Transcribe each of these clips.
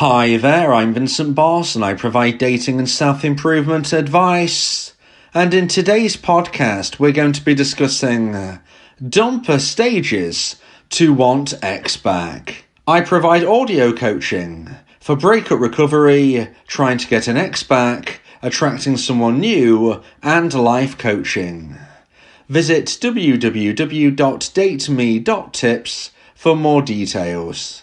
Hi there, I'm Vincent Boss and I provide dating and self-improvement advice. And in today's podcast, we're going to be discussing dumper stages to want X back. I provide audio coaching for breakup recovery, trying to get an ex back, attracting someone new, and life coaching. Visit www.dateme.tips for more details.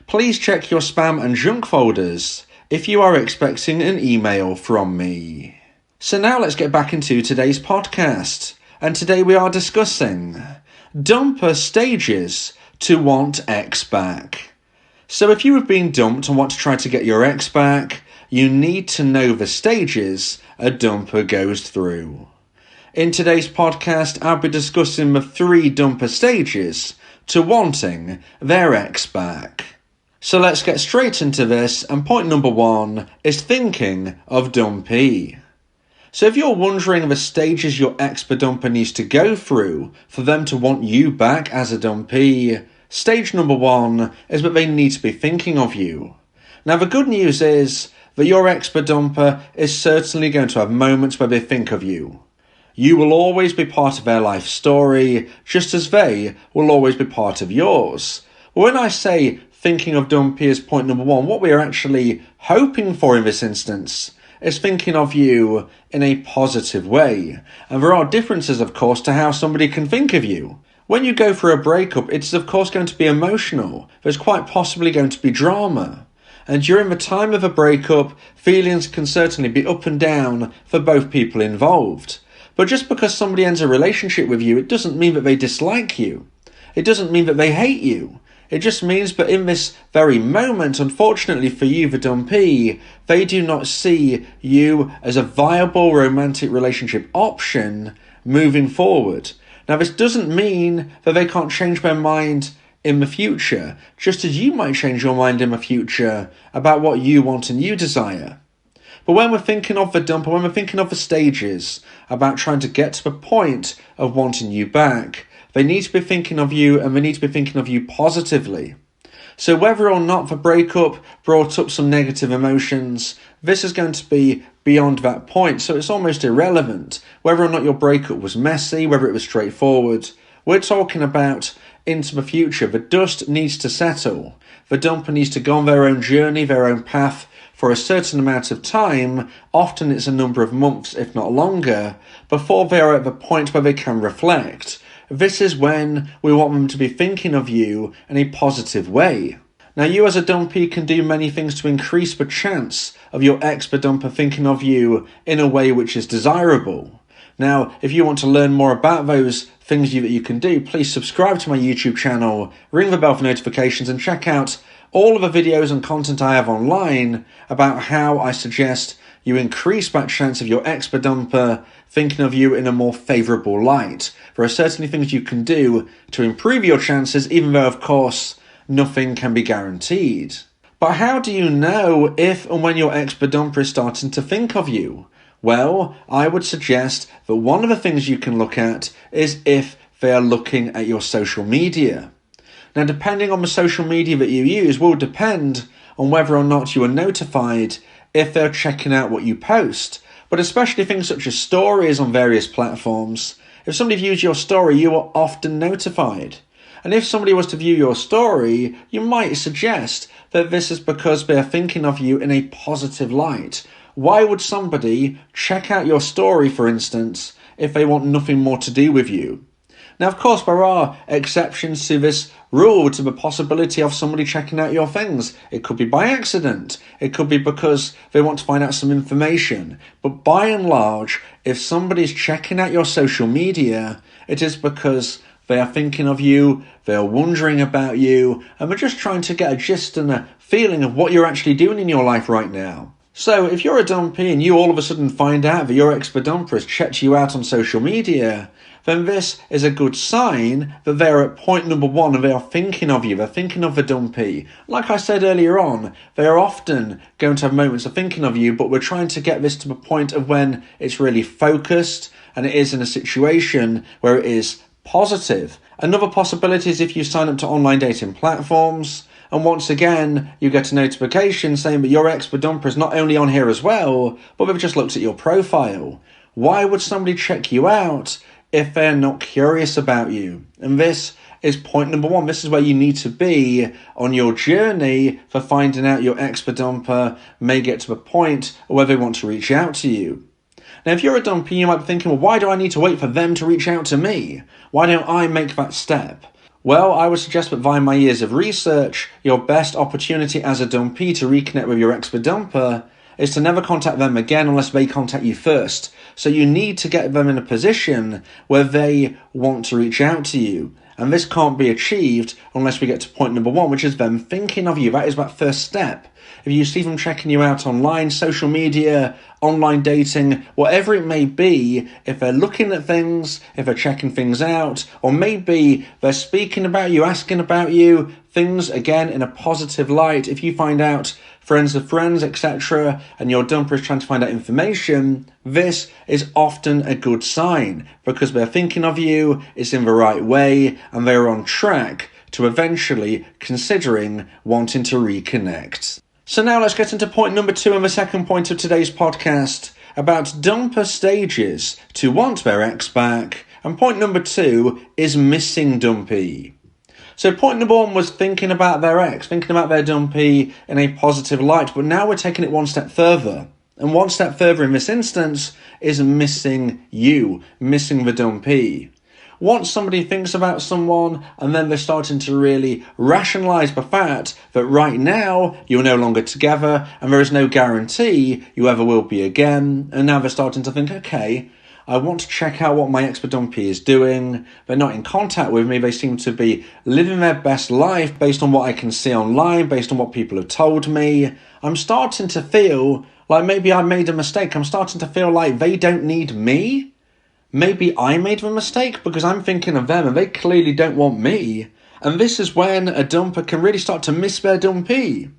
Please check your spam and junk folders if you are expecting an email from me. So now let's get back into today's podcast. And today we are discussing dumper stages to want X back. So if you have been dumped and want to try to get your ex back, you need to know the stages a dumper goes through. In today's podcast, I'll be discussing the 3 dumper stages to wanting their ex back. So let's get straight into this, and point number 1 is thinking of dumpee. So if you're wondering the stages your ex-dumper needs to go through for them to want you back as a dumpee, stage number 1 is that they need to be thinking of you. Now the good news is that your ex-dumper is certainly going to have moments where they think of you. You will always be part of their life story, just as they will always be part of yours. But when I say thinking of dumpee as point number 1, what we are actually hoping for in this instance is thinking of you in a positive way. And there are differences, of course, to how somebody can think of you. When you go through a breakup, it's of course going to be emotional. There's quite possibly going to be drama. And during the time of a breakup, feelings can certainly be up and down for both people involved. But just because somebody ends a relationship with you, it doesn't mean that they dislike you. It doesn't mean that they hate you. It just means that in this very moment, unfortunately for you, the dumpee, they do not see you as a viable romantic relationship option moving forward. Now, this doesn't mean that they can't change their mind in the future, just as you might change your mind in the future about what you want and you desire. But when we're thinking of the dumper, when we're thinking of the stages about trying to get to the point of wanting you back, they need to be thinking of you, and they need to be thinking of you positively. So whether or not the breakup brought up some negative emotions, this is going to be beyond that point, so it's almost irrelevant. Whether or not your breakup was messy, whether it was straightforward, we're talking about into the future. The dust needs to settle. The dumper needs to go on their own journey, their own path, for a certain amount of time, often it's a number of months, if not longer, before they are at the point where they can reflect. This is when we want them to be thinking of you in a positive way. Now, you as a dumpee can do many things to increase the chance of your ex-dumper thinking of you in a way which is desirable. Now, if you want to learn more about those things that you can do, please subscribe to my YouTube channel, ring the bell for notifications, and check out all of the videos and content I have online about how I suggest you increase that chance of your ex-dumper thinking of you in a more favourable light. There are certainly things you can do to improve your chances, even though, of course, nothing can be guaranteed. But how do you know if and when your ex-dumper is starting to think of you? Well, I would suggest that one of the things you can look at is if they are looking at your social media. Now, depending on the social media that you use will depend on whether or not you are notified if they're checking out what you post. But especially things such as stories on various platforms. If somebody views your story, you are often notified. And if somebody was to view your story, you might suggest that this is because they are thinking of you in a positive light. Why would somebody check out your story, for instance, if they want nothing more to do with you? Now, of course, there are exceptions to this rule, to the possibility of somebody checking out your things. It could be by accident. It could be because they want to find out some information. But by and large, if somebody's checking out your social media, it is because they are thinking of you, they are wondering about you, and they're just trying to get a gist and a feeling of what you're actually doing in your life right now. So if you're a dumpee and you all of a sudden find out that your ex-dumper has checked you out on social media, then this is a good sign that they're at point number 1 and they are thinking of you. They're thinking of the dumpee. Like I said earlier on, they are often going to have moments of thinking of you, but we're trying to get this to the point of when it's really focused and it is in a situation where it is positive. Another possibility is if you sign up to online dating platforms, And once again, you get a notification saying that your ex-dumper is not only on here as well, but they've just looked at your profile. Why would somebody check you out if they're not curious about you? And this is point number one. This is where you need to be on your journey for finding out your ex-dumper may get to the point where they want to reach out to you. Now, if you're a dumpee, you might be thinking, well, why do I need to wait for them to reach out to me? Why don't I make that step? Well, I would suggest that via my years of research, your best opportunity as a dumpee to reconnect with your ex-dumper is to never contact them again unless they contact you first. So you need to get them in a position where they want to reach out to you. And this can't be achieved unless we get to point number one, which is them thinking of you. That is that first step. If you see them checking you out online, social media, online dating, whatever it may be, if they're looking at things, if they're checking things out, or maybe they're speaking about you, asking about you, things, again, in a positive light, if you find out friends of friends, etc., and your dumper is trying to find out information, this is often a good sign because they're thinking of you, it's in the right way, and they're on track to eventually considering wanting to reconnect. So now let's get into point number two and the second point of today's podcast about dumper stages to want their ex back. And point number two is missing dumpee. So point number one was thinking about their ex, thinking about their dumpee in a positive light. But now we're taking it one step further. And one step further in this instance is missing you, missing the dumpee. Once somebody thinks about someone and then they're starting to really rationalise the fact that right now you're no longer together and there is no guarantee you ever will be again, and now they're starting to think, okay, I want to check out what my ex-dumpee is doing. They're not in contact with me. They seem to be living their best life based on what I can see online, based on what people have told me. I'm starting to feel like maybe I made a mistake. I'm starting to feel like they don't need me. Maybe I made a mistake because I'm thinking of them and they clearly don't want me. And this is when a dumper can really start to miss their dumpee.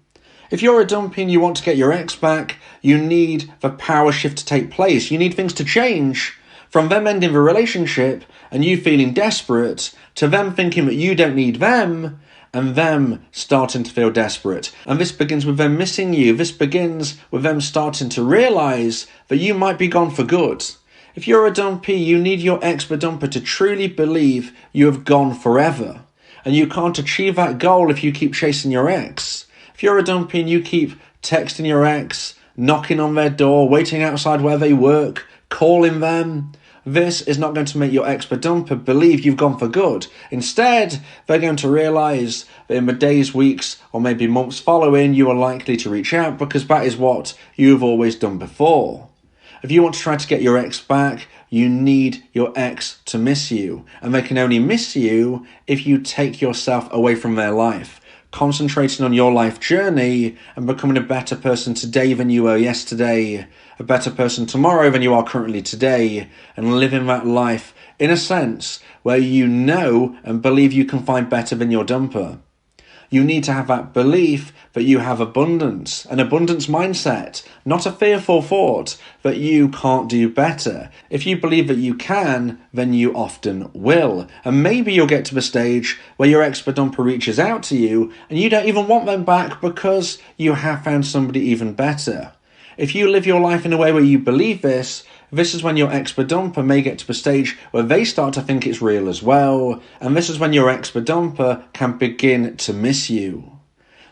If you're a dumpee and you want to get your ex back, you need the power shift to take place. You need things to change from them ending the relationship and you feeling desperate to them thinking that you don't need them and them starting to feel desperate. And this begins with them missing you. This begins with them starting to realise that you might be gone for good. If you're a dumpee, you need your ex-dumper to truly believe you have gone forever. And you can't achieve that goal if you keep chasing your ex. If you're a dumpee and you keep texting your ex, knocking on their door, waiting outside where they work, calling them, this is not going to make your ex-dumper believe you've gone for good. Instead, they're going to realise that in the days, weeks, or maybe months following, you are likely to reach out because that is what you've always done before. If you want to try to get your ex back, you need your ex to miss you. And they can only miss you if you take yourself away from their life, concentrating on your life journey and becoming a better person today than you were yesterday, a better person tomorrow than you are currently today, and living that life in a sense where you know and believe you can find better than your dumper. You need to have that belief that you have abundance, an abundance mindset, not a fearful thought that you can't do better. If you believe that you can, then you often will. And maybe you'll get to the stage where your ex-dumper reaches out to you and you don't even want them back because you have found somebody even better. If you live your life in a way where you believe this is when your ex-dumper may get to the stage where they start to think it's real as well, and this is when your ex-dumper can begin to miss you.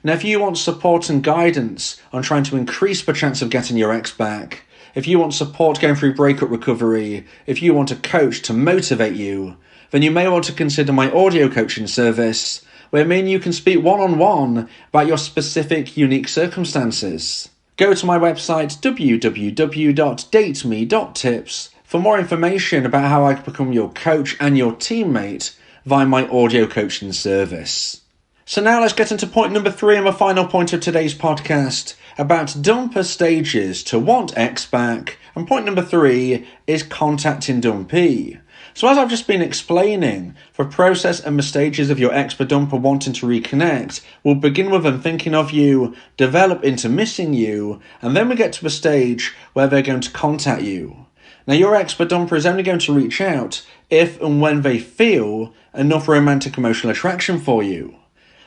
Now, if you want support and guidance on trying to increase the chance of getting your ex back, if you want support going through breakup recovery, if you want a coach to motivate you, then you may want to consider my audio coaching service, where me and you can speak one-on-one about your specific, unique circumstances. Go to my website, www.dateme.tips, for more information about how I can become your coach and your teammate via my audio coaching service. So now let's get into point number 3 and the final point of today's podcast about dumper stages to want ex back. And point number 3 is contacting dumpee. So as I've just been explaining, the process and the stages of your ex-dumper wanting to reconnect will begin with them thinking of you, develop into missing you, and then we get to the stage where they're going to contact you. Now your ex-dumper is only going to reach out if and when they feel enough romantic emotional attraction for you.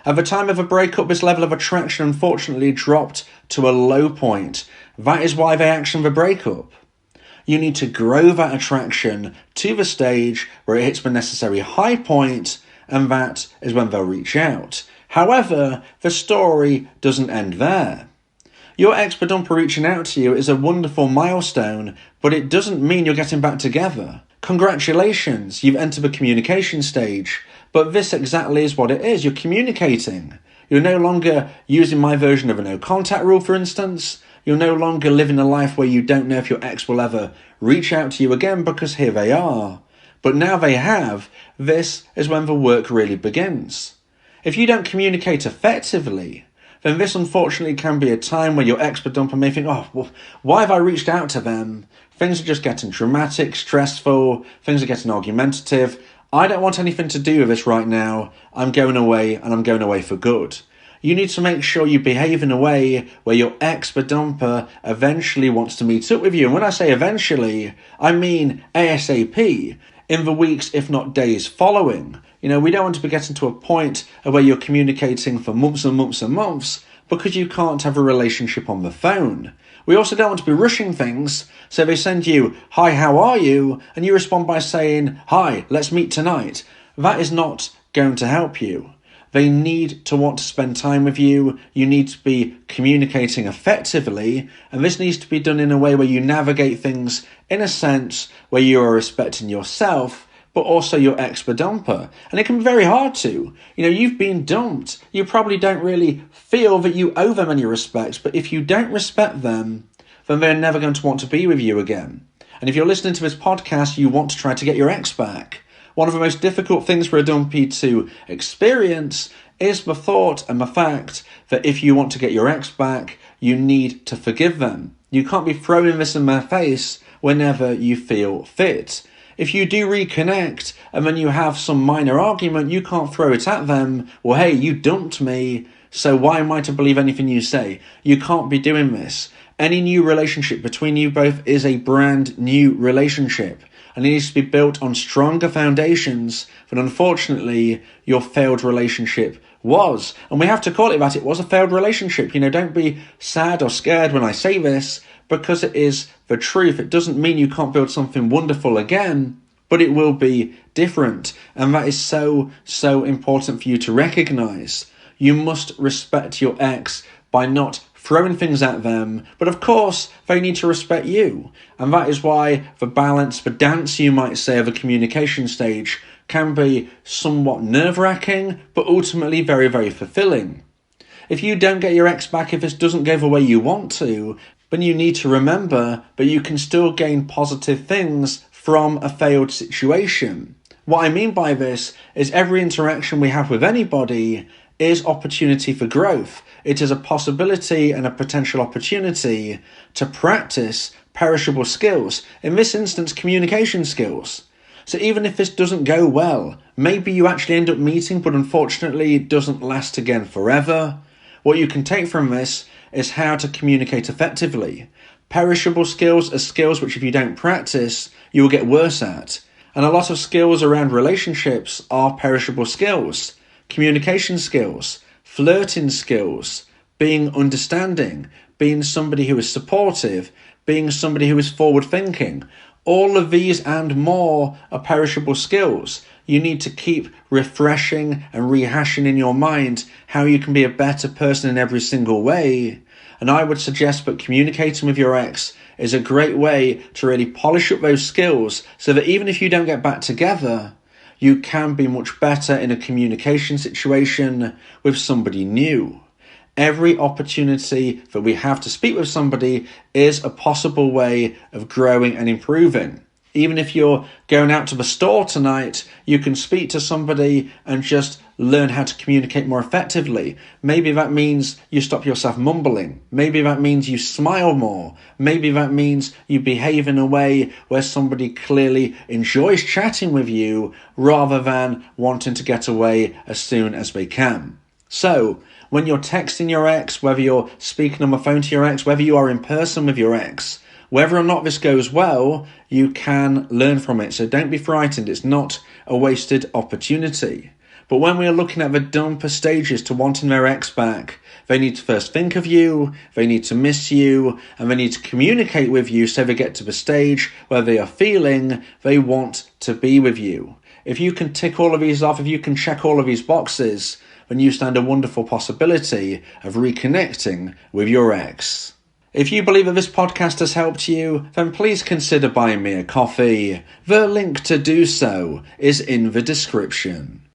At the time of a breakup, this level of attraction unfortunately dropped to a low point. That is why they action the breakup. You need to grow that attraction to the stage where it hits the necessary high point, and that is when they'll reach out. However, the story doesn't end there. Your ex-dumper reaching out to you is a wonderful milestone, but it doesn't mean you're getting back together. Congratulations, you've entered the communication stage, but this exactly is what it is. You're communicating. You're no longer using my version of a no contact rule, for instance. You're no longer living a life where you don't know if your ex will ever reach out to you again, because here they are. But now they have. This is when the work really begins. If you don't communicate effectively, then this unfortunately can be a time where your ex-dumper may think, oh, well, why have I reached out to them? Things are just getting dramatic, stressful, things are getting argumentative. I don't want anything to do with this right now. I'm going away, and I'm going away for good. You need to make sure you behave in a way where your ex-dumper eventually wants to meet up with you. And when I say eventually, I mean ASAP, in the weeks, if not days following. We don't want to be getting to a point where you're communicating for months and months and months because you can't have a relationship on the phone. We also don't want to be rushing things, so they send you, hi, how are you? And you respond by saying, hi, let's meet tonight. That is not going to help you. They need to want to spend time with you. You need to be communicating effectively, and this needs to be done in a way where you navigate things in a sense where you are respecting yourself, but also your ex-dumper. And it can be very hard to. You've been dumped. You probably don't really feel that you owe them any respect, but if you don't respect them, then they're never going to want to be with you again. And if you're listening to this podcast, you want to try to get your ex back. One of the most difficult things for a dumpee to experience is the thought and the fact that if you want to get your ex back, you need to forgive them. You can't be throwing this in their face whenever you feel fit. If you do reconnect and then you have some minor argument, you can't throw it at them. Well, hey, you dumped me, so why am I to believe anything you say? You can't be doing this. Any new relationship between you both is a brand new relationship, and it needs to be built on stronger foundations than unfortunately your failed relationship was. And we have to call it that. It was a failed relationship. Don't be sad or scared when I say this, because it is the truth. It doesn't mean you can't build something wonderful again, but it will be different. And that is so, so important for you to recognize. You must respect your ex by not throwing things at them, but of course they need to respect you. And that is why the balance, the dance you might say, of a communication stage can be somewhat nerve-wracking, but ultimately very, very fulfilling. If you don't get your ex back, if this doesn't go the way you want to, then you need to remember that you can still gain positive things from a failed situation. What I mean by this is every interaction we have with anybody is opportunity for growth. It is a possibility and a potential opportunity to practice perishable skills. In this instance, communication skills. So even if this doesn't go well, maybe you actually end up meeting, but unfortunately it doesn't last again forever. What you can take from this is how to communicate effectively. Perishable skills are skills which, if you don't practice, you will get worse at. And a lot of skills around relationships are perishable skills. Communication skills, flirting skills, being understanding, being somebody who is supportive, being somebody who is forward-thinking. All of these and more are perishable skills. You need to keep refreshing and rehashing in your mind how you can be a better person in every single way. And I would suggest that communicating with your ex is a great way to really polish up those skills so that even if you don't get back together, you can be much better in a communication situation with somebody new. Every opportunity that we have to speak with somebody is a possible way of growing and improving. Even if you're going out to the store tonight, you can speak to somebody and just learn how to communicate more effectively. Maybe that means you stop yourself mumbling. Maybe that means you smile more. Maybe that means you behave in a way where somebody clearly enjoys chatting with you rather than wanting to get away as soon as they can. So, when you're texting your ex, whether you're speaking on the phone to your ex, whether you are in person with your ex, whether or not this goes well, you can learn from it. So don't be frightened. It's not a wasted opportunity. But when we are looking at the dumper stages to wanting their ex back, they need to first think of you, they need to miss you, and they need to communicate with you so they get to the stage where they are feeling they want to be with you. If you can tick all of these off, if you can check all of these boxes, then you stand a wonderful possibility of reconnecting with your ex. If you believe that this podcast has helped you, then please consider buying me a coffee. The link to do so is in the description.